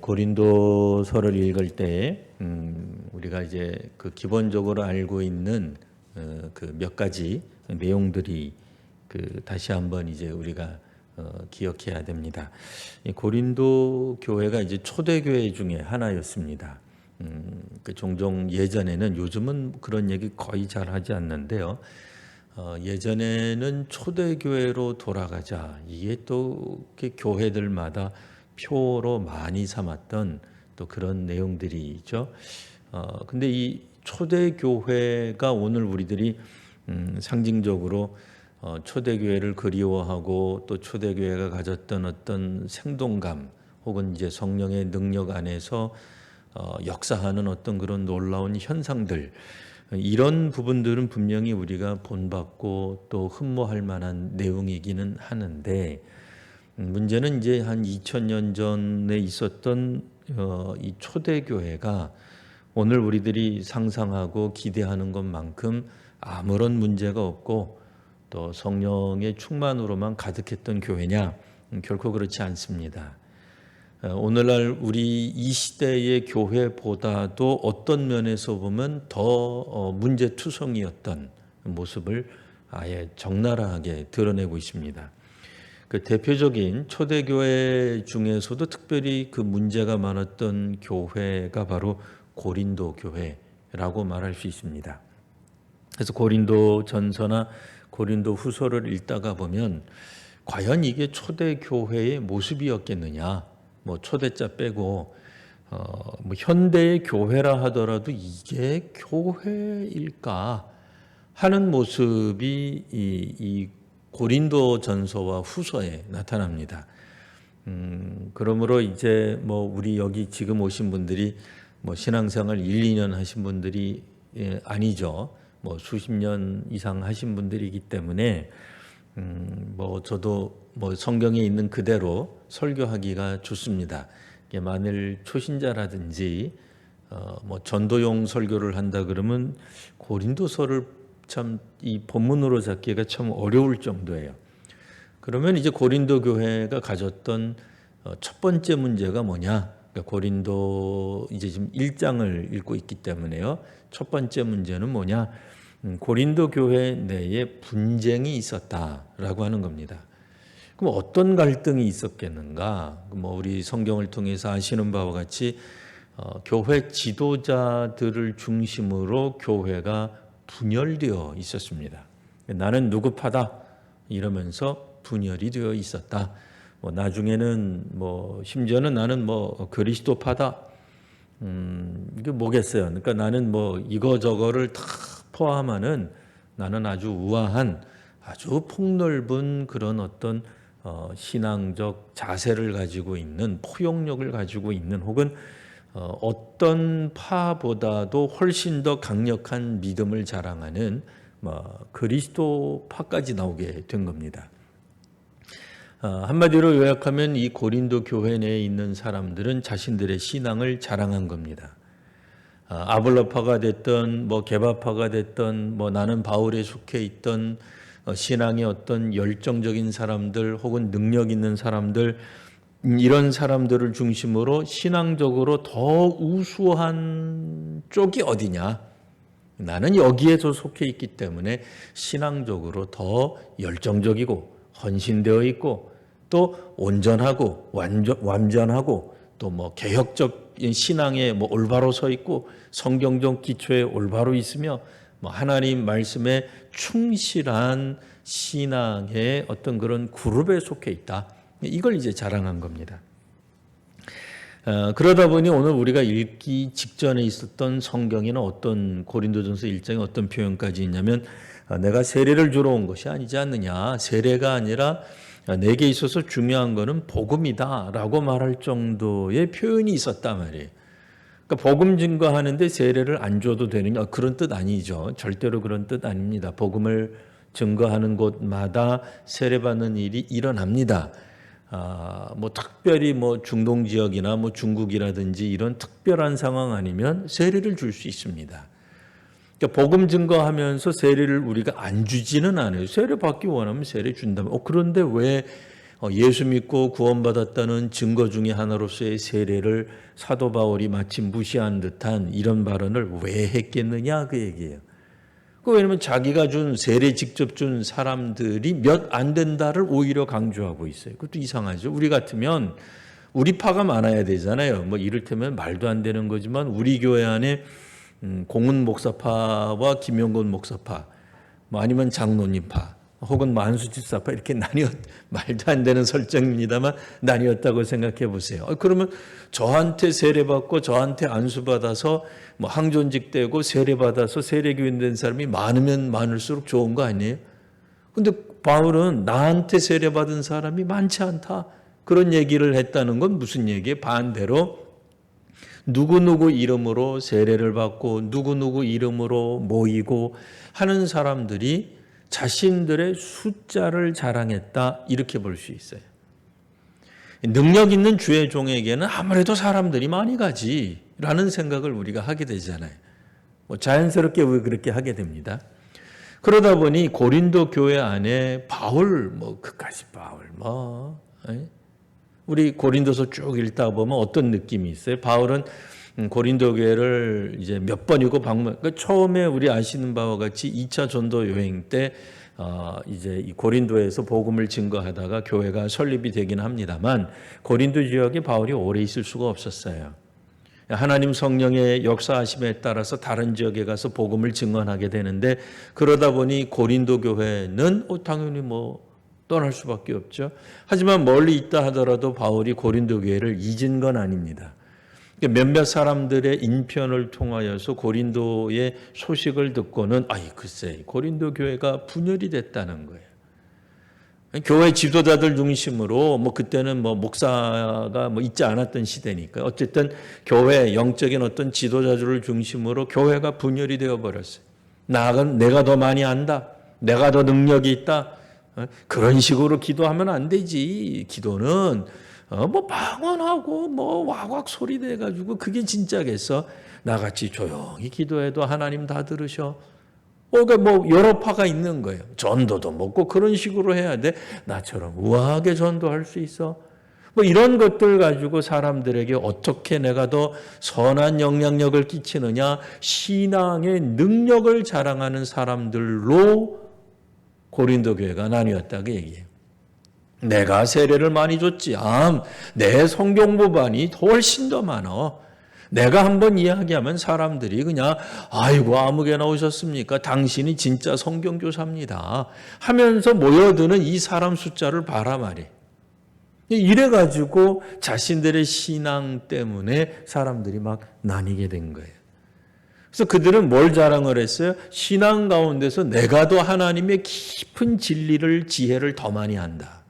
고린도서를 읽을 때 우리가 이제 그 기본적으로 알고 있는 그 몇 가지 내용들이 다시 한번 이제 우리가 기억해야 됩니다. 이 고린도 교회가 이제 초대교회 중에 하나였습니다. 종종 예전에는, 요즘은 그런 얘기 거의 잘 하지 않는데요. 예전에는 초대교회로 돌아가자, 이게 또 교회들마다 표로 많이 삼았던 또 그런 내용들이 있죠. 근데 이 초대교회가 오늘 우리들이 상징적으로 초대교회를 그리워하고 또 초대교회가 가졌던 어떤 생동감 혹은 이제 성령의 능력 안에서 역사하는 어떤 그런 놀라운 현상들, 이런 부분들은 분명히 우리가 본받고 또 흠모할 만한 내용이기는 하는데, 문제는 이제 한 2000년 전에 있었던 이 초대교회가 오늘 우리들이 상상하고 기대하는 것만큼 아무런 문제가 없고 또 성령의 충만으로만 가득했던 교회냐? 결코 그렇지 않습니다. 오늘날 우리 이 시대의 교회보다도 어떤 면에서 보면 더 문제투성이었던 모습을 아예 적나라하게 드러내고 있습니다. 그 대표적인 초대교회 중에서도 특별히 그 문제가 많았던 교회가 바로 고린도 교회라고 말할 수 있습니다. 그래서 고린도 전서나 고린도 후서를 읽다가 보면 과연 이게 초대교회의 모습이었겠느냐, 뭐 초대자 빼고 뭐 현대의 교회라 하더라도 이게 교회일까 하는 모습이 이 고린도 전서와 후서에 나타납니다. 그러므로 이제 뭐 우리 여기 지금 오신 분들이 뭐 신앙생활 1, 2년 하신 분들이 아니죠. 뭐 수십 년 이상 하신 분들이기 때문에 뭐 저도 뭐 성경에 있는 그대로 설교하기가 좋습니다. 만일 초신자라든지 뭐 전도용 설교를 한다 그러면 고린도서를 참 이 본문으로 잡기가 참 어려울 정도예요. 그러면 이제 고린도 교회가 가졌던 첫 번째 문제가 뭐냐? 그러니까 고린도 이제 지금 1장을 읽고 있기 때문에요. 첫 번째 문제는 뭐냐? 고린도 교회 내에 분쟁이 있었다라고 하는 겁니다. 그럼 어떤 갈등이 있었겠는가? 뭐 우리 성경을 통해서 아시는 바와 같이 교회 지도자들을 중심으로 교회가 분열되어 있었습니다. 나는 누구 파다 이러면서 분열이 되어 있었다. 뭐 나중에는 뭐 심지어는 나는 뭐 그리스도 파다. 이게 뭐겠어요? 그러니까 나는 뭐 이거 저거를 다 포함하는, 나는 아주 우아한, 아주 폭넓은 그런 어떤 신앙적 자세를 가지고 있는, 포용력을 가지고 있는, 혹은 어떤 파보다도 훨씬 더 강력한 믿음을 자랑하는 그리스도 파까지 나오게 된 겁니다. 한마디로 요약하면 이 고린도 교회 내에 있는 사람들은 자신들의 신앙을 자랑한 겁니다. 아볼로파가 됐던 뭐 게바파가 됐던 뭐 나는 바울에 속해 있던 신앙의 어떤 열정적인 사람들 혹은 능력 있는 사람들, 이런 사람들을 중심으로 신앙적으로 더 우수한 쪽이 어디냐? 나는 여기에서 속해 있기 때문에 신앙적으로 더 열정적이고 헌신되어 있고 또 온전하고 완전하고 또 뭐 개혁적 신앙에 뭐 올바로 서 있고 성경적 기초에 올바로 있으며 뭐 하나님 말씀에 충실한 신앙의 어떤 그런 그룹에 속해 있다. 이걸 이제 자랑한 겁니다. 그러다 보니 오늘 우리가 읽기 직전에 있었던 성경에는 어떤, 고린도전서 1장에 어떤 표현까지 있냐면 내가 세례를 주러 온 것이 아니지 않느냐, 세례가 아니라 내게 있어서 중요한 것은 복음이다 라고 말할 정도의 표현이 있었단 말이에요. 그러니까 복음 증거하는데 세례를 안 줘도 되느냐, 그런 뜻 아니죠. 절대로 그런 뜻 아닙니다. 복음을 증거하는 곳마다 세례받는 일이 일어납니다. 뭐 특별히 뭐 중동 지역이나 뭐 중국이라든지 이런 특별한 상황 아니면 세례를 줄 수 있습니다. 그러니까 복음 증거하면서 세례를 우리가 안 주지는 않아요. 세례 받기 원하면 세례 준다면. 그런데 왜 예수 믿고 구원받았다는 증거 중에 하나로서의 세례를 사도 바울이 마치 무시한 듯한 이런 발언을 왜 했겠느냐 그 얘기예요. 왜냐하면 자기가 준 세례 직접 준 사람들이 몇 안 된다를 오히려 강조하고 있어요. 그것도 이상하죠. 우리 같으면 우리 파가 많아야 되잖아요. 뭐 이를테면 말도 안 되는 거지만 우리 교회 안에 공은 목사파와 김영건 목사파, 뭐 아니면 장로님파, 혹은 만수집사파 이렇게 말도 안 되는 설정입니다만 나뉘었다고 생각해 보세요. 그러면 저한테 세례받고 저한테 안수받아서 뭐 항존직되고 세례받아서 세례교인 된 사람이 많으면 많을수록 좋은 거 아니에요? 근데 바울은 나한테 세례받은 사람이 많지 않다. 그런 얘기를 했다는 건 무슨 얘기예요? 반대로 누구누구 이름으로 세례를 받고 누구누구 이름으로 모이고 하는 사람들이 자신들의 숫자를 자랑했다 이렇게 볼 수 있어요. 능력 있는 주의 종에게는 아무래도 사람들이 많이 가지라는 생각을 우리가 하게 되잖아요. 자연스럽게 그렇게 하게 됩니다. 그러다 보니 고린도 교회 안에 바울 그까지 바울 우리 고린도서 쭉 읽다 보면 어떤 느낌이 있어요? 바울은 고린도 교회를 이제 몇 번이고 방문. 그러니까 처음에 우리 아시는 바와 같이 2차 전도 여행 때 이제 이 고린도에서 복음을 증거하다가 교회가 설립이 되긴 합니다만 고린도 지역에 바울이 오래 있을 수가 없었어요. 하나님 성령의 역사하심에 따라서 다른 지역에 가서 복음을 증언하게 되는데 그러다 보니 고린도 교회는 당연히 떠날 수밖에 없죠. 하지만 멀리 있다 하더라도 바울이 고린도 교회를 잊은 건 아닙니다. 몇몇 사람들의 인편을 통하여서 고린도의 소식을 듣고는 글쎄 고린도 교회가 분열이 됐다는 거예요. 교회 지도자들 중심으로 그때는 목사가 있지 않았던 시대니까 어쨌든 교회 영적인 어떤 지도자들을 중심으로 교회가 분열이 되어 버렸어요. 내가 더 많이 안다. 내가 더 능력이 있다. 그런 식으로 기도하면 안 되지. 기도는 방언하고 와곽 소리 내가지고 그게 진짜겠어? 나같이 조용히 기도해도 하나님 다 들으셔. 그러니까 여러 파가 있는 거예요. 전도도 먹고 그런 식으로 해야 돼. 나처럼 우아하게 전도할 수 있어. 이런 것들 가지고 사람들에게 어떻게 내가 더 선한 영향력을 끼치느냐, 신앙의 능력을 자랑하는 사람들로 고린도 교회가 나뉘었다고 얘기해요. 내가 세례를 많이 줬지. 내 성경보반이 훨씬 더 많아. 내가 한번 이야기하면 사람들이 그냥 아이고 아무개나 오셨습니까? 당신이 진짜 성경교사입니다. 하면서 모여드는 이 사람 숫자를 봐라 말이에요. 이래가지고 자신들의 신앙 때문에 사람들이 나뉘게 된 거예요. 그래서 그들은 뭘 자랑을 했어요? 신앙 가운데서 내가 더 하나님의 깊은 진리를 지혜를 더 많이 안다.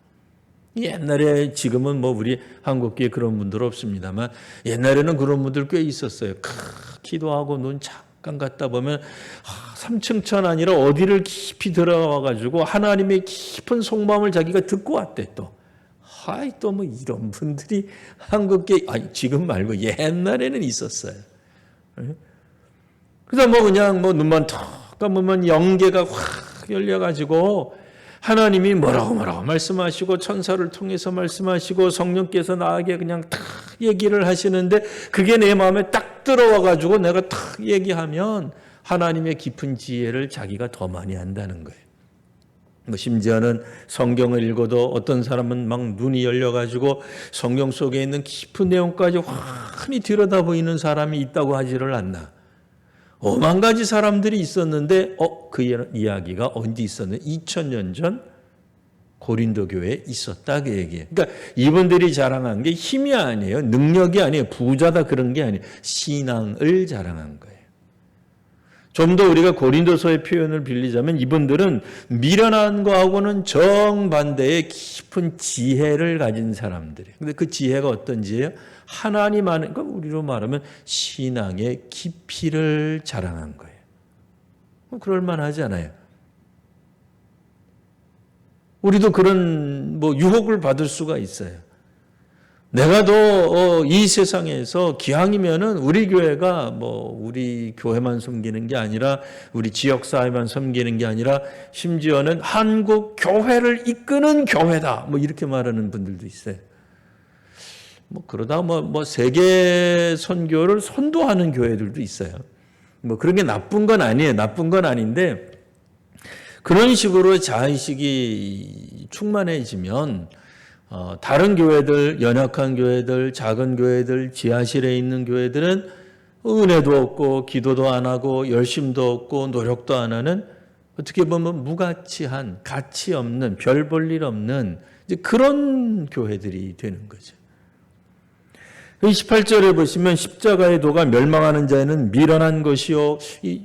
옛날에 지금은 우리 한국교회 그런 분들 없습니다만 옛날에는 그런 분들 꽤 있었어요. 기도하고 눈 잠깐 갔다 보면 3층 천 아니라 어디를 깊이 들어와 가지고 하나님의 깊은 속마음을 자기가 듣고 왔대 또. 이런 분들이 한국교회 지금 말고 옛날에는 있었어요. 그래서 그냥 눈만 턱 감으면 영계가 확 열려가지고 하나님이 뭐라고 말씀하시고 천사를 통해서 말씀하시고 성령께서 나에게 그냥 탁 얘기를 하시는데 그게 내 마음에 딱 들어와가지고 내가 탁 얘기하면 하나님의 깊은 지혜를 자기가 더 많이 안다는 거예요. 심지어는 성경을 읽어도 어떤 사람은 눈이 열려가지고 성경 속에 있는 깊은 내용까지 환히 들여다보이는 사람이 있다고 하지를 않나. 5만 가지 사람들이 있었는데 그 이야기가 언제 있었는데 2000년 전 고린도 교회에 있었다 그 얘기예요. 그러니까 이분들이 자랑한 게 힘이 아니에요. 능력이 아니에요. 부자다 그런 게 아니에요. 신앙을 자랑한 거예요. 좀 더 우리가 고린도서의 표현을 빌리자면 이분들은 미련한 거하고는 정반대의 깊은 지혜를 가진 사람들이에요. 근데 그 지혜가 어떤 지혜예요? 하나님 안에, 그러니까 우리로 말하면 신앙의 깊이를 자랑한 거예요. 그럴 만하지 않아요? 우리도 그런 유혹을 받을 수가 있어요. 내가 더 이 세상에서 기왕이면은 우리 교회가 뭐 우리 교회만 섬기는 게 아니라 우리 지역 사회만 섬기는 게 아니라 심지어는 한국 교회를 이끄는 교회다. 뭐 이렇게 말하는 분들도 있어요. 뭐 그러다 뭐 세계 선교를 선도하는 교회들도 있어요. 뭐 그런 게 나쁜 건 아니에요. 나쁜 건 아닌데 그런 식으로 자의식이 충만해지면 다른 교회들, 연약한 교회들, 작은 교회들, 지하실에 있는 교회들은 은혜도 없고 기도도 안 하고 열심도 없고 노력도 안 하는 어떻게 보면 무가치한 가치 없는 별 볼 일 없는 이제 그런 교회들이 되는 거죠. 18절에 보시면 십자가의 도가 멸망하는 자에는 미련한 것이요.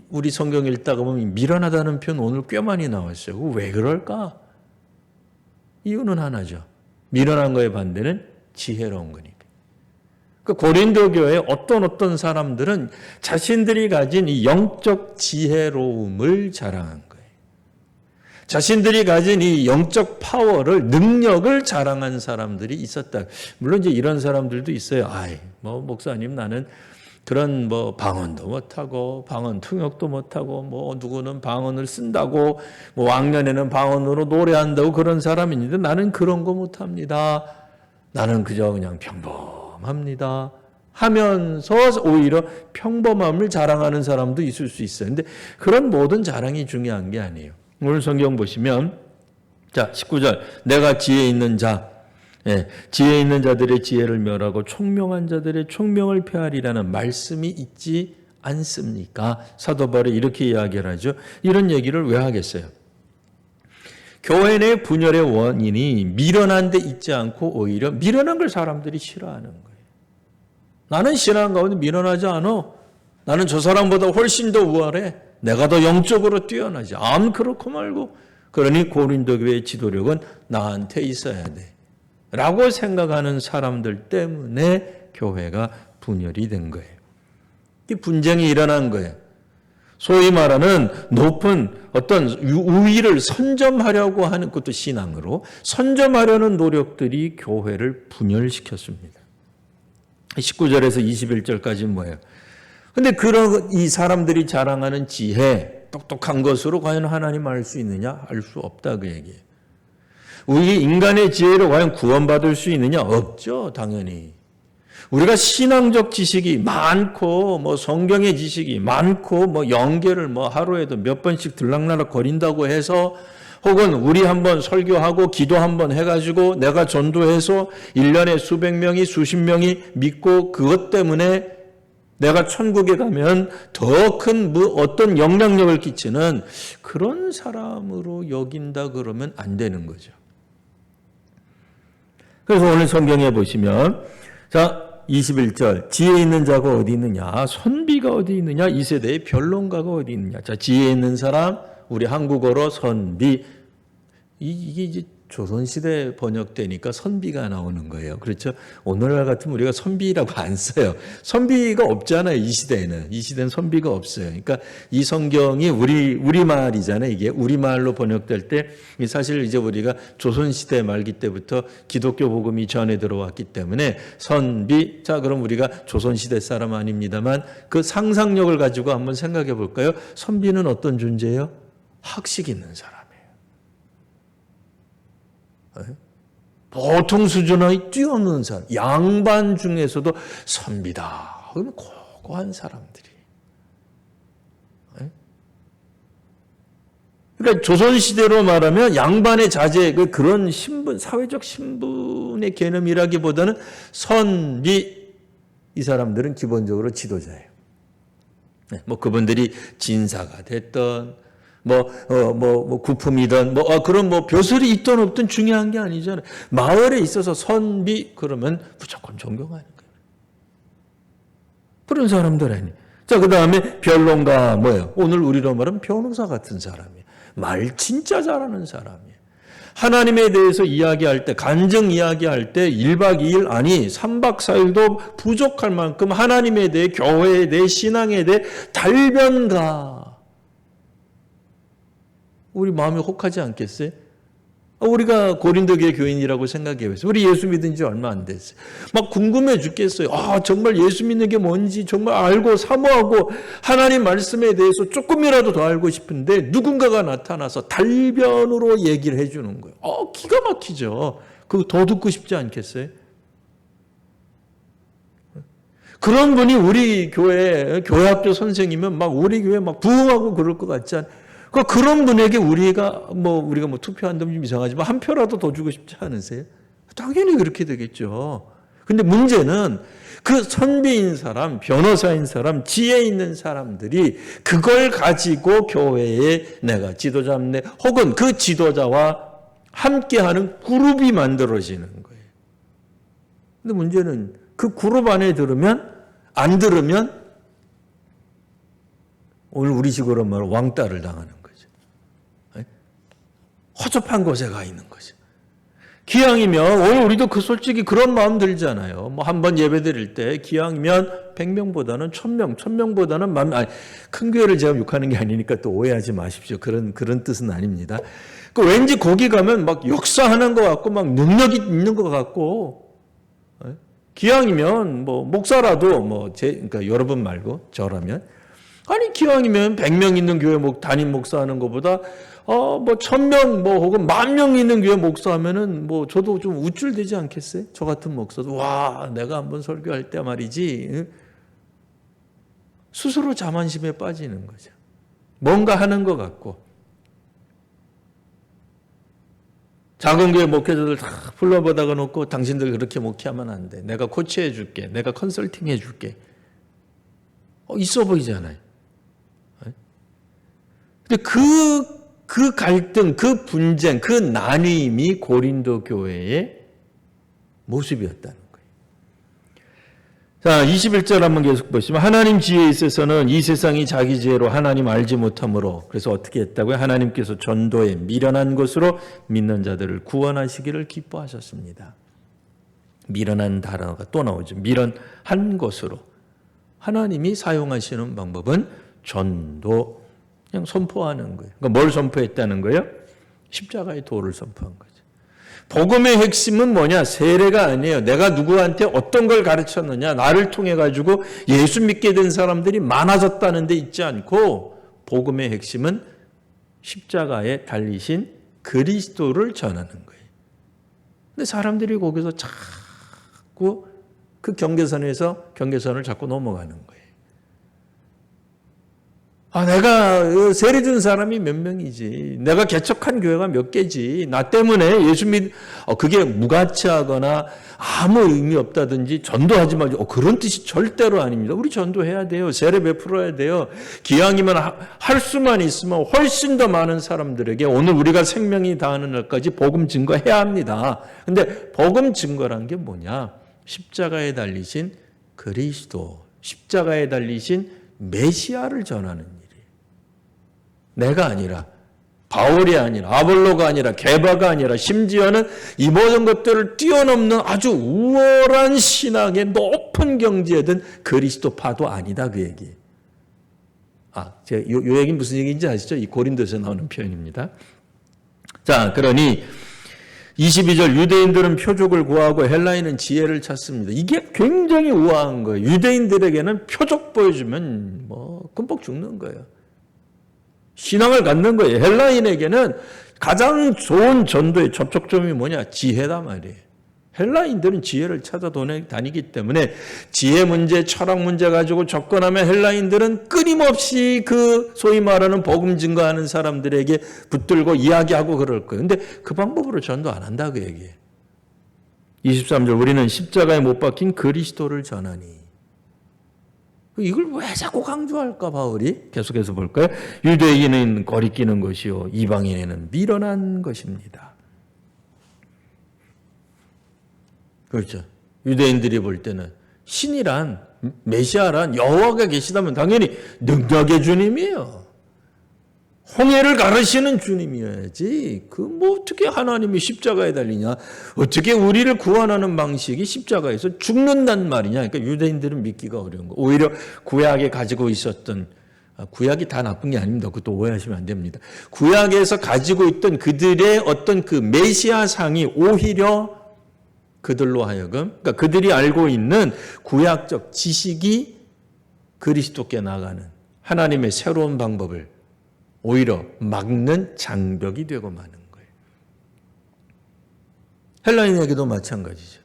우리 성경 읽다가 보면 미련하다는 표현 오늘 꽤 많이 나왔어요. 왜 그럴까? 이유는 하나죠. 미련한 거에 반대는 지혜로운 거니까. 그 고린도 교회의 어떤 사람들은 자신들이 가진 이 영적 지혜로움을 자랑한 거예요. 자신들이 가진 이 영적 파워를, 능력을 자랑한 사람들이 있었다. 물론 이제 이런 사람들도 있어요. 뭐 목사님 나는 그런 뭐 방언도 못하고 방언 통역도 못하고 뭐 누구는 방언을 쓴다고 뭐 왕년에는 방언으로 노래한다고 그런 사람이 있는데 나는 그런 거 못합니다. 나는 그저 그냥 평범합니다. 하면서 오히려 평범함을 자랑하는 사람도 있을 수 있어요. 근데 그런 모든 자랑이 중요한 게 아니에요. 오늘 성경 보시면 자 19절 내가 지혜 있는 자 지혜 있는 자들의 지혜를 멸하고 총명한 자들의 총명을 폐하리라는 말씀이 있지 않습니까? 사도 바울이 이렇게 이야기를 하죠. 이런 얘기를 왜 하겠어요? 교회 내 분열의 원인이 미련한 데 있지 않고 오히려 미련한 걸 사람들이 싫어하는 거예요. 나는 신앙 가운데 미련하지 않아. 나는 저 사람보다 훨씬 더 우월해. 내가 더 영적으로 뛰어나지. 그렇고 말고. 그러니 고린도 교회의 지도력은 나한테 있어야 돼. 라고 생각하는 사람들 때문에 교회가 분열이 된 거예요. 이 분쟁이 일어난 거예요. 소위 말하는 높은 어떤 우위를 선점하려고 하는 것도 신앙으로 선점하려는 노력들이 교회를 분열시켰습니다. 19절에서 21절까지 뭐예요? 근데 그런 이 사람들이 자랑하는 지혜, 똑똑한 것으로 과연 하나님 알 수 있느냐? 알 수 없다 그 얘기예요. 우리 인간의 지혜로 과연 구원받을 수 있느냐? 없죠, 당연히. 우리가 신앙적 지식이 많고, 뭐 성경의 지식이 많고, 뭐 연계를 뭐 하루에도 몇 번씩 들락날락 거린다고 해서, 혹은 우리 한번 설교하고 기도 한번 해가지고 내가 전도해서 1년에 수백 명이 수십 명이 믿고 그것 때문에 내가 천국에 가면 더 큰 어떤 영향력을 끼치는 그런 사람으로 여긴다 그러면 안 되는 거죠. 그래서 오늘 성경에 보시면 자 21절 지혜 있는 자가 어디 있느냐 선비가 어디 있느냐 이 세대의 변론가가 어디 있느냐 자 지혜 있는 사람 우리 한국어로 선비 이게 이제 조선시대 번역되니까 선비가 나오는 거예요. 그렇죠? 오늘날 같으면 우리가 선비라고 안 써요. 선비가 없잖아요. 이 시대에는. 이 시대는 선비가 없어요. 그러니까 이 성경이 우리말이잖아요. 이게 우리말로 번역될 때 사실 이제 우리가 조선시대 말기 때부터 기독교 복음이 전해 들어왔기 때문에 선비 자 그럼 우리가 조선시대 사람 아닙니다만 그 상상력을 가지고 한번 생각해 볼까요? 선비는 어떤 존재예요? 학식 있는 사람. 보통 수준의 뛰어넘는 사람, 양반 중에서도 선비다. 그러면 고고한 사람들이. 그러니까 조선시대로 말하면 양반의 자제, 그런 신분, 사회적 신분의 개념이라기보다는 선비, 이 사람들은 기본적으로 지도자예요. 뭐 그분들이 진사가 됐던, 구품이든, 그런 벼슬이 있든 없든 중요한 게 아니잖아요. 마을에 있어서 선비, 그러면 무조건 존경하는 거예요. 그런 사람들 아니에요. 자, 그 다음에 변론가 뭐예요? 오늘 우리로 말하면 변호사 같은 사람이에요. 말 진짜 잘하는 사람이에요. 하나님에 대해서 이야기할 때, 간증 이야기할 때 1박 2일, 아니 3박 4일도 부족할 만큼 하나님에 대해, 교회에 대해, 신앙에 대해 달변가. 우리 마음이 혹하지 않겠어요? 우리가 고린도 교회 교인이라고 생각해요. 우리 예수 믿은 지 얼마 안 됐어요. 막 궁금해 죽겠어요. 정말 예수 믿는 게 뭔지 정말 알고 사모하고 하나님 말씀에 대해서 조금이라도 더 알고 싶은데 누군가가 나타나서 달변으로 얘기를 해주는 거예요. 기가 막히죠. 그거 더 듣고 싶지 않겠어요? 그런 분이 우리 교회학교 선생이면 막 우리 교회 막 부흥하고 그럴 것 같지 않아요? 그런 분에게 우리가 투표한다면 좀 이상하지만 한 표라도 더 주고 싶지 않으세요? 당연히 그렇게 되겠죠. 근데 문제는 그 선비인 사람, 변호사인 사람, 지혜 있는 사람들이 그걸 가지고 교회에 내가 지도자 잡네, 혹은 그 지도자와 함께하는 그룹이 만들어지는 거예요. 근데 문제는 그 그룹 안에 안 들으면 오늘 우리식으로 말하면 왕따를 당하는 거죠. 허접한 곳에 가 있는 거죠. 기왕이면 오늘 우리도 솔직히 그런 마음 들잖아요. 한번 예배 드릴 때 기왕이면 100명보다는 1000명, 1000명보다는 큰 교회를 제가 욕하는 게 아니니까 또 오해하지 마십시오. 그런 뜻은 아닙니다. 왠지 거기 가면 막 역사하는 것 같고 막 능력이 있는 것 같고, 기왕이면 목사라도 그러니까 여러분 말고 저라면, 기왕이면 100명 있는 교회 담임 목사하는 것보다 1000명 혹은 10,000명 있는 교회 목사하면은 저도 좀 우쭐되지 않겠어요? 저 같은 목사도 내가 한번 설교할 때 말이지, 스스로 자만심에 빠지는 거죠. 뭔가 하는 것 같고. 작은 교회 목회자들 다 불러보다가 놓고 당신들 그렇게 목회하면 안 돼. 내가 코치해 줄게. 내가 컨설팅 해 줄게. 있어 보이잖아요. 근데 그 갈등, 그 분쟁, 그 나뉘임이 고린도 교회의 모습이었다는 거예요. 자, 21절 한번 계속 보시면, 하나님 지혜에 있어서는 이 세상이 자기 지혜로 하나님 알지 못함으로, 그래서 어떻게 했다고요? 하나님께서 전도에 미련한 것으로 믿는 자들을 구원하시기를 기뻐하셨습니다. 미련한 단어가 또 나오죠. 미련한 것으로. 하나님이 사용하시는 방법은 전도, 그냥 선포하는 거예요. 그러니까 뭘 선포했다는 거예요? 십자가의 도를 선포한 거죠. 복음의 핵심은 뭐냐? 세례가 아니에요. 내가 누구한테 어떤 걸 가르쳤느냐? 나를 통해 가지고 예수 믿게 된 사람들이 많아졌다는 데 있지 않고, 복음의 핵심은 십자가에 달리신 그리스도를 전하는 거예요. 근데 사람들이 거기서 자꾸 그 경계선을 자꾸 넘어가는 거예요. 내가 세례 준 사람이 몇 명이지. 내가 개척한 교회가 몇 개지. 나 때문에 그게 무가치하거나 아무 의미 없다든지 전도하지 말고 그런 뜻이 절대로 아닙니다. 우리 전도해야 돼요. 세례 베풀어야 돼요. 기왕이면 할 수만 있으면 훨씬 더 많은 사람들에게 오늘 우리가 생명이 다하는 날까지 복음 증거해야 합니다. 근데 복음 증거란 게 뭐냐? 십자가에 달리신 그리스도, 십자가에 달리신 메시아를 전하는 일이에요. 내가 아니라, 바울이 아니라, 아볼로가 아니라, 게바가 아니라, 심지어는 이 모든 것들을 뛰어넘는 아주 우월한 신앙의 높은 경지에 든 그리스도파도 아니다, 그 얘기예요. 요 얘기는 무슨 얘기인지 아시죠? 이 고린도에서 나오는 표현입니다. 자, 그러니 22절, 유대인들은 표적을 구하고 헬라인은 지혜를 찾습니다. 이게 굉장히 우아한 거예요. 유대인들에게는 표적 보여주면 금방 죽는 거예요. 신앙을 갖는 거예요. 헬라인에게는 가장 좋은 전도의 접촉점이 뭐냐? 지혜다 말이에요. 헬라인들은 지혜를 찾아 다니기 때문에 지혜 문제, 철학 문제 가지고 접근하면 헬라인들은 끊임없이 그 소위 말하는 복음 증거하는 사람들에게 붙들고 이야기하고 그럴 거예요. 근데 그 방법으로 전도 안 한다 그 얘기예요. 23절, 우리는 십자가에 못 박힌 그리스도를 전하니. 이걸 왜 자꾸 강조할까 바울이? 계속해서 볼까요? 유대인은 거리끼는 것이요 이방인에는 미련한 것입니다. 그렇죠. 유대인들이 볼 때는 신이란, 메시아란, 여호와가 계시다면 당연히 능력의 주님이에요. 홍해를 가르시는 주님이어야지. 어떻게 하나님이 십자가에 달리냐? 어떻게 우리를 구원하는 방식이 십자가에서 죽는단 말이냐? 그러니까 유대인들은 믿기가 어려운 거. 오히려 구약에 가지고 있었던 구약이 다 나쁜 게 아닙니다. 그것도 오해하시면 안 됩니다. 구약에서 가지고 있던 그들의 어떤 그 메시아상이 오히려 그들로 하여금, 그러니까 그들이 알고 있는 구약적 지식이 그리스도께 나가는 하나님의 새로운 방법을 오히려 막는 장벽이 되고 마는 거예요. 헬라인에게도 마찬가지죠.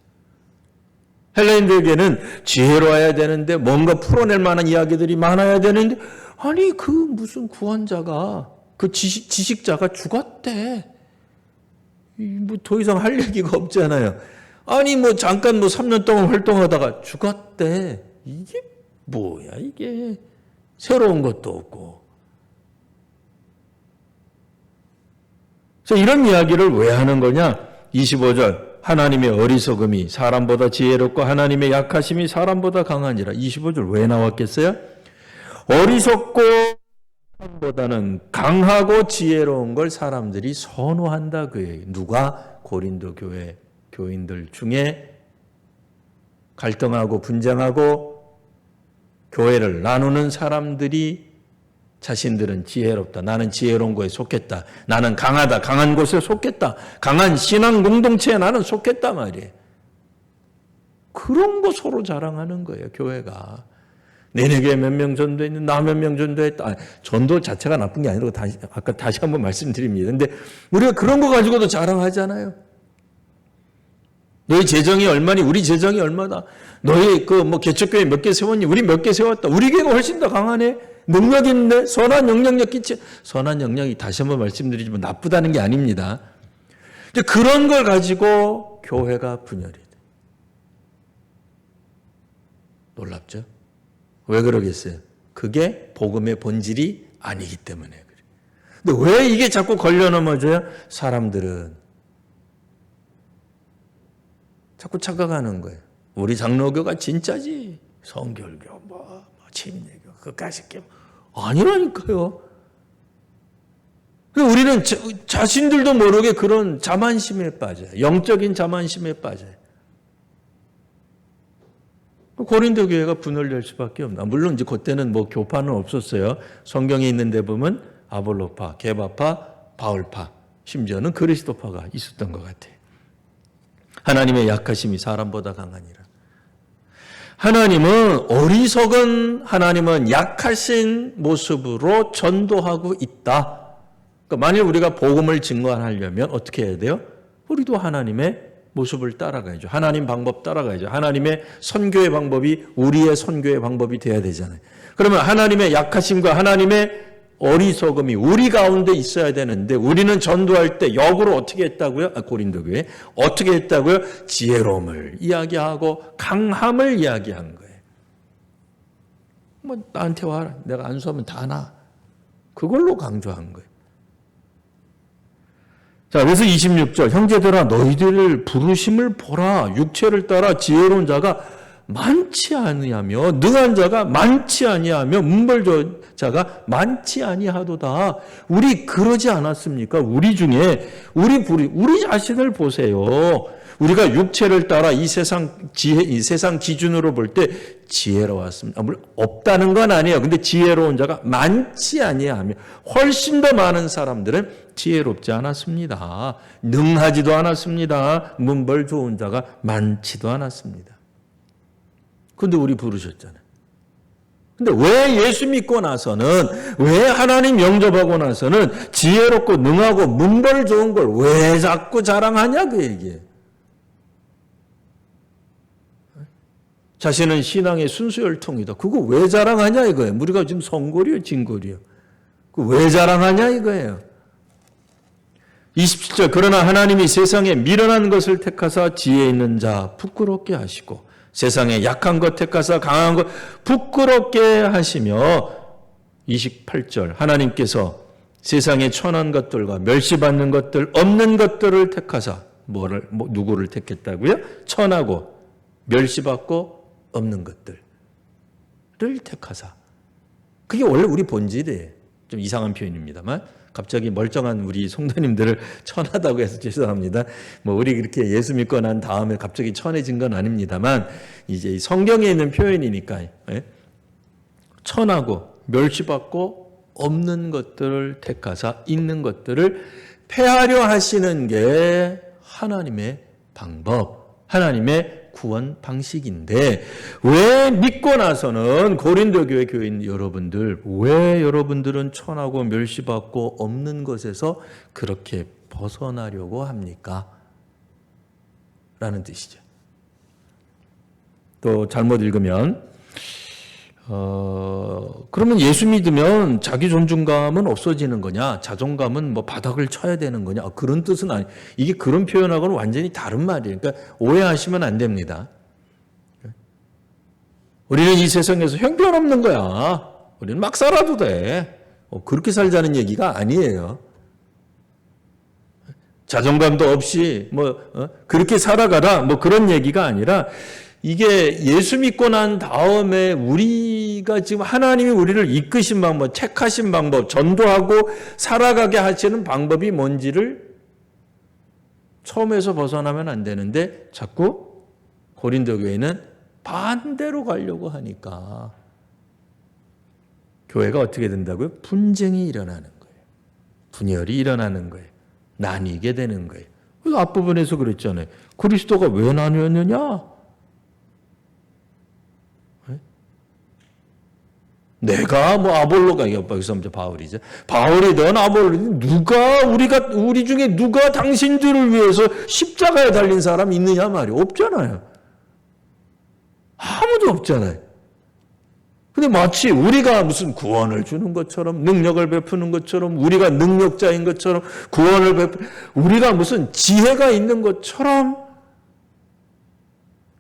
헬라인들에게는 지혜로워야 되는데 뭔가 풀어낼 만한 이야기들이 많아야 되는데 아니 그 무슨 구원자가 그 지식자가 죽었대. 뭐 더 이상 할 얘기가 없잖아요. 아니 뭐 잠깐 뭐 3년 동안 활동하다가 죽었대. 이게 뭐야 이게. 새로운 것도 없고. 그래서 이런 이야기를 왜 하는 거냐? 25절 하나님의 어리석음이 사람보다 지혜롭고 하나님의 약하심이 사람보다 강하니라. 25절 왜 나왔겠어요? 어리석고 보다는 강하고 지혜로운 걸 사람들이 선호한다 그 얘기. 누가? 고린도 교회 교인들 중에 갈등하고 분쟁하고 교회를 나누는 사람들이 자신들은 지혜롭다. 나는 지혜로운 거에 속했다. 나는 강하다. 강한 곳에 속했다. 강한 신앙 공동체에 나는 속했다 말이에요. 그런 거 서로 자랑하는 거예요. 교회가. 내네 교회 몇 명 전도했는데 나 몇 명 전도했다. 전도 자체가 나쁜 게 아니라고 아까 다시 한번 말씀드립니다. 근데 우리가 그런 거 가지고도 자랑하잖아요. 너희 재정이 얼마니? 우리 재정이 얼마다? 너희 그 뭐 개척교회 몇 개 세웠니? 우리 몇 개 세웠다. 우리 교회가 훨씬 더 강하네. 능력 있네. 선한 영향력 끼치. 선한 영향이 다시 한번 말씀드리지만 나쁘다는 게 아닙니다. 그런 걸 가지고 교회가 분열이 돼. 놀랍죠? 왜 그러겠어요? 그게 복음의 본질이 아니기 때문에 그래요. 근데 왜 이게 자꾸 걸려 넘어져요? 사람들은 자꾸 착각하는 거예요. 우리 장로교가 진짜지. 성결교, 침례교, 그까짓 게 아니라니까요. 우리는 자신들도 모르게 그런 자만심에 빠져요. 영적인 자만심에 빠져요. 고린도 교회가 분열될 수밖에 없나. 물론 이제 그때는 뭐 교파는 없었어요. 성경에 있는 데 보면 아볼로파, 게바파, 바울파, 심지어는 그리스도파가 있었던 것 같아요. 하나님의 약하심이 사람보다 강하니라. 하나님은 어리석은 하나님은 약하신 모습으로 전도하고 있다. 그러니까 만일 우리가 복음을 증거하려면 어떻게 해야 돼요? 우리도 하나님의 모습을 따라가야죠. 하나님 방법 따라가야죠. 하나님의 선교의 방법이 우리의 선교의 방법이 돼야 되잖아요. 그러면 하나님의 약하심과 하나님의 어리석음이 우리 가운데 있어야 되는데 우리는 전도할 때 역으로 어떻게 했다고요? 고린도 교회 어떻게 했다고요? 지혜로움을 이야기하고 강함을 이야기한 거예요. 뭐 나한테 와라. 내가 안수하면 다 나. 그걸로 강조한 거예요. 자, 그래서 26절 형제들아 너희들 부르심을 보라. 육체를 따라 지혜로운 자가 많지 아니하며 능한 자가 많지 아니하며 문벌자가 많지 아니하도다. 우리 그러지 않았습니까? 우리 중에 우리 자신을 보세요. 우리가 육체를 따라 이 세상 기준으로 볼 때 지혜로웠습니다. 물론 없다는 건 아니에요. 근데 지혜로운 자가 많지 아니하며 훨씬 더 많은 사람들은 지혜롭지 않았습니다. 능하지도 않았습니다. 문벌 좋은 자가 많지도 않았습니다. 근데 우리 부르셨잖아요. 근데 왜 예수 믿고 나서는, 왜 하나님 영접하고 나서는 지혜롭고 능하고 문벌 좋은 걸 왜 자꾸 자랑하냐 그 얘기예요. 자신은 신앙의 순수 혈통이다. 그거 왜 자랑하냐 이거예요. 우리가 지금 성골이요 진골이요. 그거 왜 자랑하냐 이거예요. 27절 그러나 하나님이 세상에 미련한 것을 택하사 지혜 있는 자 부끄럽게 하시고 세상에 약한 것 택하사 강한 것 부끄럽게 하시며 28절 하나님께서 세상에 천한 것들과 멸시받는 것들 없는 것들을 택하사 누구를 택했다고요? 천하고 멸시받고 없는 것들을 택하사. 그게 원래 우리 본질이에요. 좀 이상한 표현입니다만 갑자기 멀쩡한 우리 성도님들을 천하다고 해서 죄송합니다. 뭐 우리 그렇게 예수 믿고 난 다음에 갑자기 천해진 건 아닙니다만 이제 성경에 있는 표현이니까 천하고 멸시받고 없는 것들을 택하사 있는 것들을 폐하려 하시는 게 하나님의 방법, 하나님의 구원 방식인데 왜 믿고 나서는 고린도 교회 교인 여러분들, 왜 여러분들은 천하고 멸시받고 없는 것에서 그렇게 벗어나려고 합니까? 라는 뜻이죠. 또 잘못 읽으면 그러면 예수 믿으면 자기 존중감은 없어지는 거냐? 자존감은 뭐 바닥을 쳐야 되는 거냐? 그런 뜻은 아니. 이게 그런 표현하고는 완전히 다른 말이에요. 그러니까 오해하시면 안 됩니다. 우리는 이 세상에서 형편없는 거야. 우리는 막 살아도 돼. 그렇게 살자는 얘기가 아니에요. 자존감도 없이 그렇게 살아가라 뭐 그런 얘기가 아니라 이게 예수 믿고 난 다음에 우리가 지금 하나님이 우리를 이끄신 방법, 택하신 방법, 전도하고 살아가게 하시는 방법이 뭔지를 처음에서 벗어나면 안 되는데 자꾸 고린도 교회는 반대로 가려고 하니까 교회가 어떻게 된다고요? 분쟁이 일어나는 거예요. 분열이 일어나는 거예요. 나뉘게 되는 거예요. 그래서 앞부분에서 그랬잖아요. 그리스도가 왜 나뉘었느냐? 내가 아볼로가 여기서 이제 바울이죠. 바울이든 아볼로든 우리 중에 누가 당신들을 위해서 십자가에 달린 사람 있느냐 말이에요. 없잖아요. 아무도 없잖아요. 근데 마치 우리가 무슨 구원을 주는 것처럼 능력을 베푸는 것처럼 우리가 능력자인 것처럼 우리가 무슨 지혜가 있는 것처럼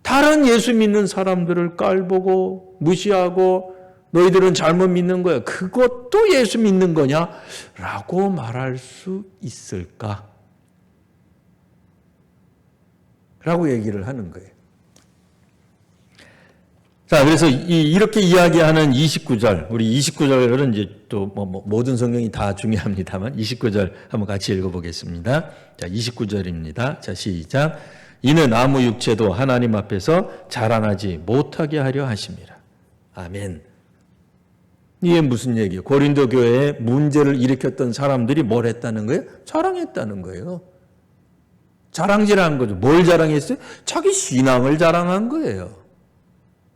다른 예수 믿는 사람들을 깔보고 무시하고 너희들은 잘못 믿는 거야. 그것도 예수 믿는 거냐? 라고 말할 수 있을까? 라고 얘기를 하는 거예요. 자, 그래서 이렇게 이야기하는 29절, 우리 29절은 이제 또 모든 성경이 다 중요합니다만 29절 한번 같이 읽어보겠습니다. 자, 29절입니다. 자, 시작. 이는 아무 육체도 하나님 앞에서 자랑하지 못하게 하려 하심이라. 아멘. 이게 무슨 얘기예요? 고린도 교회에 문제를 일으켰던 사람들이 뭘 했다는 거예요? 자랑했다는 거예요. 자랑질한 거죠. 뭘 자랑했어요? 자기 신앙을 자랑한 거예요.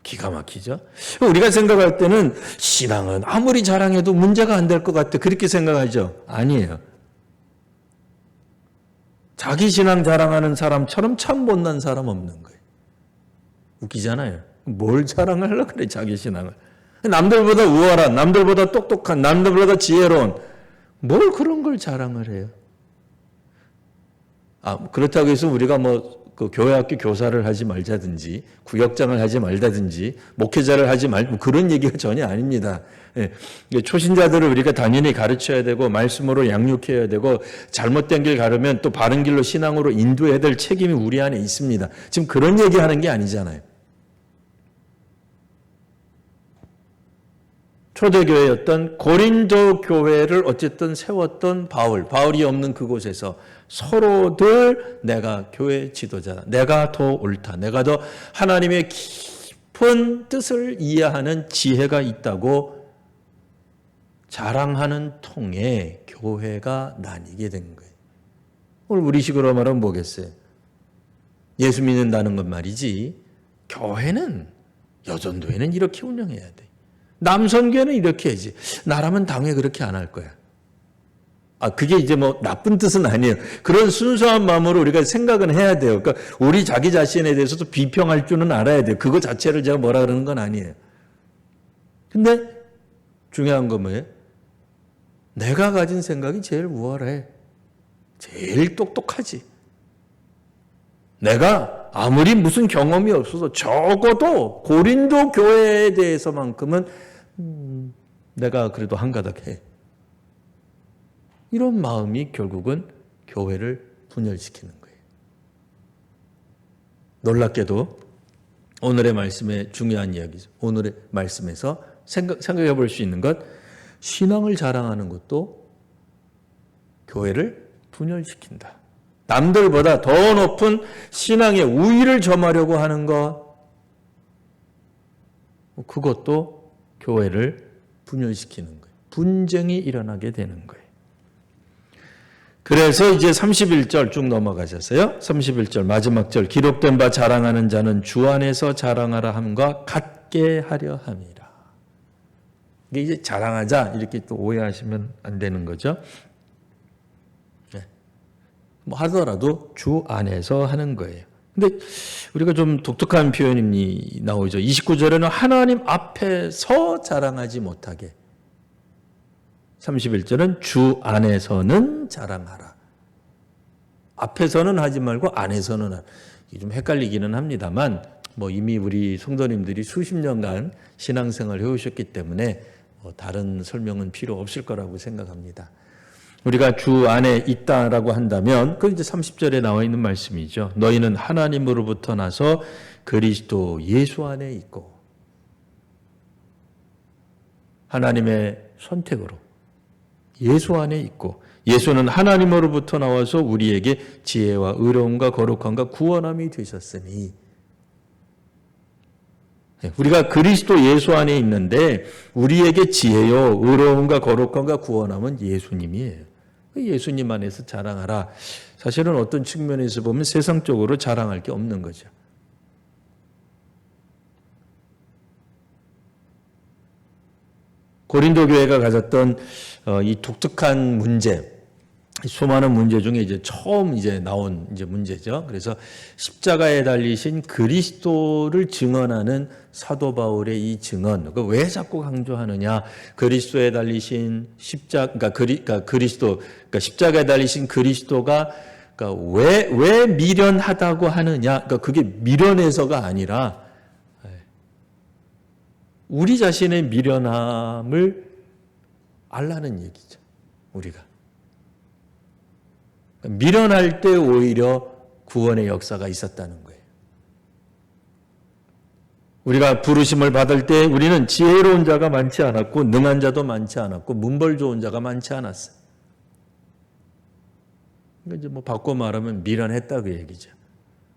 기가 막히죠? 우리가 생각할 때는 신앙은 아무리 자랑해도 문제가 안 될 것 같아. 그렇게 생각하죠? 아니에요. 자기 신앙 자랑하는 사람처럼 참 못난 사람 없는 거예요. 웃기잖아요. 뭘 자랑하려고 그래, 자기 신앙을. 남들보다 우월한, 남들보다 똑똑한, 남들보다 지혜로운 뭘 그런 걸 자랑을 해요? 그렇다고 해서 우리가 그 교회학교 교사를 하지 말자든지 구역장을 하지 말다든지 목회자를 하지 말고 그런 얘기가 전혀 아닙니다. 예. 초신자들을 우리가 당연히 가르쳐야 되고 말씀으로 양육해야 되고 잘못된 길 가르면 또 바른 길로 신앙으로 인도해야 될 책임이 우리 안에 있습니다. 지금 그런 얘기하는 게 아니잖아요. 초대교회였던 고린도 교회를 어쨌든 세웠던 바울이 없는 그곳에서 서로들 내가 교회 지도자다. 내가 더 옳다. 내가 더 하나님의 깊은 뜻을 이해하는 지혜가 있다고 자랑하는 통에 교회가 나뉘게 된 거예요. 오늘 우리식으로 말하면 뭐겠어요? 예수 믿는다는 건 말이지 교회는 여전도회는 이렇게 운영해야 돼. 남선교회는 이렇게 해야지. 나라면 당연히 그렇게 안 할 거야. 그게 이제 나쁜 뜻은 아니에요. 그런 순수한 마음으로 우리가 생각은 해야 돼요. 그러니까 우리 자기 자신에 대해서도 비평할 줄은 알아야 돼요. 그거 자체를 제가 뭐라 그러는 건 아니에요. 근데 중요한 건 뭐예요? 내가 가진 생각이 제일 우월해. 제일 똑똑하지. 내가 아무리 무슨 경험이 없어서 적어도 고린도 교회에 대해서만큼은 내가 그래도 한가닥해. 이런 마음이 결국은 교회를 분열시키는 거예요. 놀랍게도 오늘의 말씀의 중요한 이야기죠. 오늘의 말씀에서 생각해 볼 수 있는 것, 신앙을 자랑하는 것도 교회를 분열시킨다. 남들보다 더 높은 신앙의 우위를 점하려고 하는 것, 그것도 교회를 분열시키는 거예요. 분쟁이 일어나게 되는 거예요. 그래서 이제 31절 쭉 넘어가셨어요. 31절 마지막 절 기록된 바 자랑하는 자는 주 안에서 자랑하라 함과 같게 하려 함이라. 이게 이제 자랑하자 이렇게 또 오해하시면 안 되는 거죠. 네. 뭐 하더라도 주 안에서 하는 거예요. 근데 우리가 좀 독특한 표현이 나오죠. 29절에는 하나님 앞에서 자랑하지 못하게. 31절은 주 안에서는 자랑하라. 앞에서는 하지 말고 안에서는 하라. 이게 좀 헷갈리기는 합니다만 뭐 이미 우리 성도님들이 수십 년간 신앙생활을 해오셨기 때문에 다른 설명은 필요 없을 거라고 생각합니다. 우리가 주 안에 있다라고 한다면 그 이제 30절에 나와 있는 말씀이죠. 너희는 하나님으로부터 나서 그리스도 예수 안에 있고 하나님의 선택으로 예수 안에 있고 예수는 하나님으로부터 나와서 우리에게 지혜와 의로움과 거룩함과 구원함이 되셨으니 우리가 그리스도 예수 안에 있는데 우리에게 지혜요 의로움과 거룩함과 구원함은 예수님이에요. 예수님 안에서 자랑하라. 사실은 어떤 측면에서 보면 세상적으로 자랑할 게 없는 거죠. 고린도 교회가 가졌던 이 독특한 문제, 수많은 문제 중에 이제 처음 이제 나온 이제 문제죠. 그래서 십자가에 달리신 그리스도를 증언하는 사도 바울의 이 증언, 왜 자꾸 강조하느냐? 그리스도에 달리신 그리스도, 그러니까 십자가에 달리신 그리스도가 왜 미련하다고 하느냐? 그러니까 그게 미련해서가 아니라 우리 자신의 미련함을 알라는 얘기죠. 우리가. 미련할 때 오히려 구원의 역사가 있었다는 거예요. 우리가 부르심을 받을 때 우리는 지혜로운 자가 많지 않았고 능한 자도 많지 않았고 문벌 좋은 자가 많지 않았어요. 그러니까 이제 뭐 바꿔 말하면 미련했다 그 얘기죠.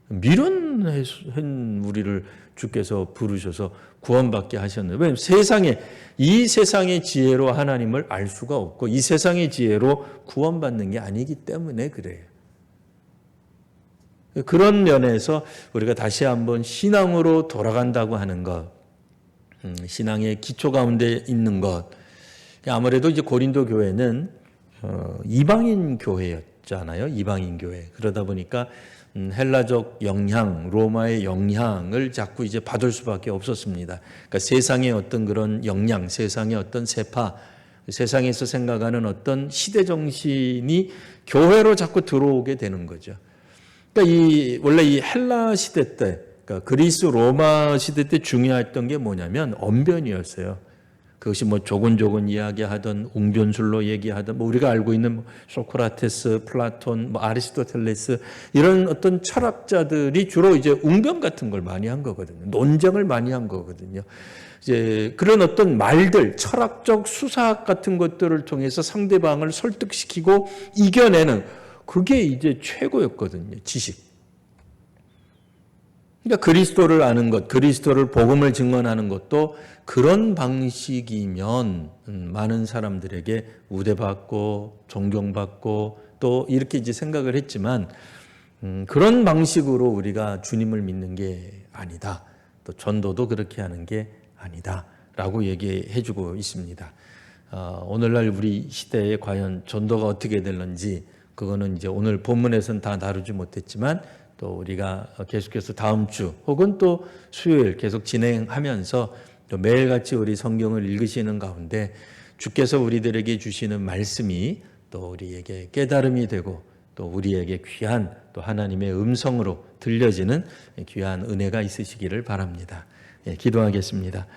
미련한 우리를 주께서 부르셔서 구원받게 하셨는데 왜냐하면 이 세상의 지혜로 하나님을 알 수가 없고 이 세상의 지혜로 구원받는 게 아니기 때문에 그래요. 그런 면에서 우리가 다시 한번 신앙으로 돌아간다고 하는 것, 신앙의 기초 가운데 있는 것, 아무래도 이제 고린도 교회는 이방인 교회였잖아요. 이방인 교회. 그러다 보니까 헬라적 영향, 로마의 영향을 자꾸 이제 받을 수밖에 없었습니다. 그러니까 세상의 어떤 그런 영향, 세상의 어떤 세파, 세상에서 생각하는 어떤 시대 정신이 교회로 자꾸 들어오게 되는 거죠. 그러니까 원래 이 헬라 시대 때, 그러니까 그리스 로마 시대 때 중요했던 게 뭐냐면 언변이었어요. 그것이 뭐 조곤조곤 이야기하던 웅변술로 얘기하던 뭐 우리가 알고 있는 뭐 소크라테스, 플라톤, 뭐 아리스토텔레스 이런 어떤 철학자들이 주로 이제 웅변 같은 걸 많이 한 거거든요. 논쟁을 많이 한 거거든요. 이제 그런 어떤 말들, 철학적 수사학 같은 것들을 통해서 상대방을 설득시키고 이겨내는 그게 이제 최고였거든요. 지식. 그러니까 그리스도를 아는 것, 그리스도를 복음을 증언하는 것도 그런 방식이면 많은 사람들에게 우대받고 존경받고 또 이렇게 이제 생각을 했지만 그런 방식으로 우리가 주님을 믿는 게 아니다. 또 전도도 그렇게 하는 게 아니다라고 얘기해주고 있습니다. 오늘날 우리 시대에 과연 전도가 어떻게 될런지 그거는 이제 오늘 본문에서는 다 다루지 못했지만 또 우리가 계속해서 다음 주 혹은 또 수요일 계속 진행하면서 또 매일같이 우리 성경을 읽으시는 가운데 주께서 우리들에게 주시는 말씀이 또 우리에게 깨달음이 되고 또 우리에게 귀한 또 하나님의 음성으로 들려지는 귀한 은혜가 있으시기를 바랍니다. 기도하겠습니다.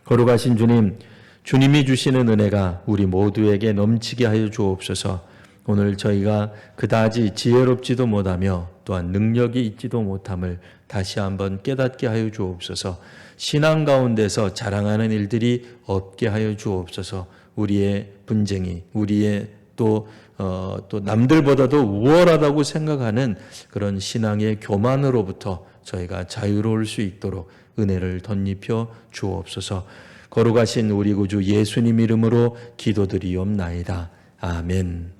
거룩하신 주님, 주님이 주시는 은혜가 우리 모두에게 넘치게 하여 주옵소서. 오늘 저희가 그다지 지혜롭지도 못하며 또한 능력이 있지도 못함을 다시 한번 깨닫게 하여 주옵소서. 신앙 가운데서 자랑하는 일들이 없게 하여 주옵소서. 우리의 분쟁이, 우리의 또 남들보다도 우월하다고 생각하는 그런 신앙의 교만으로부터 저희가 자유로울 수 있도록 은혜를 덧입혀 주옵소서. 거룩하신 우리 구주 예수님 이름으로 기도드리옵나이다. 아멘.